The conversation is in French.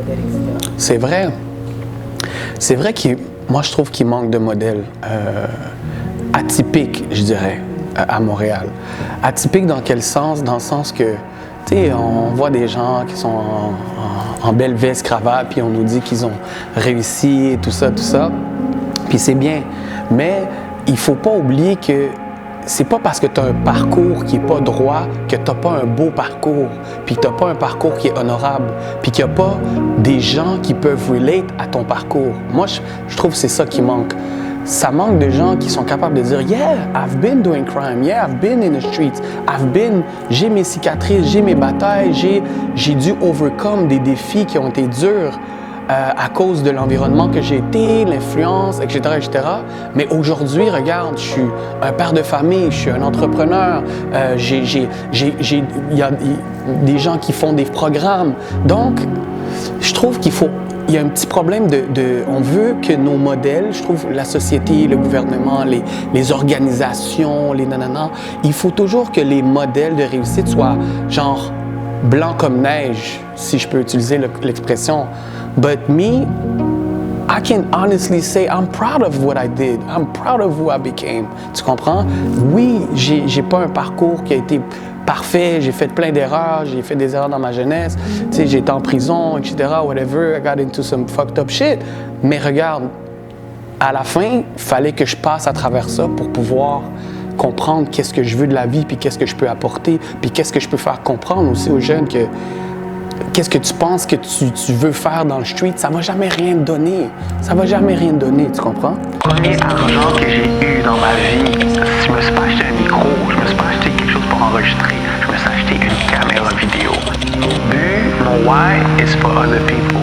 modèles, etc. C'est vrai. C'est vrai que moi, je trouve qu'il manque de modèles atypiques, je dirais, à Montréal. Atypiques dans quel sens? Dans le sens que, tu sais, on voit des gens qui sont en belle veste, cravate, puis on nous dit qu'ils ont réussi, tout ça, puis c'est bien. Mais il faut pas oublier que c'est pas parce que tu as un parcours qui est pas droit que tu n'as pas un beau parcours, puis que tu n'as pas un parcours qui est honorable, puis qu'il n'y a pas des gens qui peuvent relate à ton parcours. Moi, je trouve que c'est ça qui manque. Ça manque de gens qui sont capables de dire « Yeah, I've been doing crime. Yeah, I've been in the streets. J'ai mes cicatrices, j'ai mes batailles, j'ai dû overcome des défis qui ont été durs. À cause de l'environnement que j'ai été, l'influence, etc., etc. Mais aujourd'hui, regarde, je suis un père de famille, je suis un entrepreneur, il y a des gens qui font des programmes. Donc, je trouve il y a un petit problème on veut que nos modèles, je trouve, la société, le gouvernement, les organisations, les nananas, il faut toujours que les modèles de réussite soient genre blanc comme neige, si je peux utiliser l'expression. But me, I can honestly say I'm proud of what I did. I'm proud of who I became. Tu comprends? Oui, j'ai pas un parcours qui a été parfait. J'ai fait plein d'erreurs. J'ai fait des erreurs dans ma jeunesse. Tu sais, j'ai été en prison, etc. Whatever. I got into some fucked up shit. Mais regarde, à la fin, il fallait que je passe à travers ça pour pouvoir comprendre qu'est-ce que je veux de la vie, puis qu'est-ce que je peux apporter, puis qu'est-ce que je peux faire comprendre aussi aux jeunes que qu'est-ce que tu penses que tu veux faire dans le street, ça va jamais rien te donner. Ça va jamais rien te donner, tu comprends? Le premier argent que j'ai eu dans ma vie, je me suis pas acheté un micro, je me suis pas acheté quelque chose pour enregistrer, je me suis acheté une caméra vidéo. Mon but, mon why is for other people.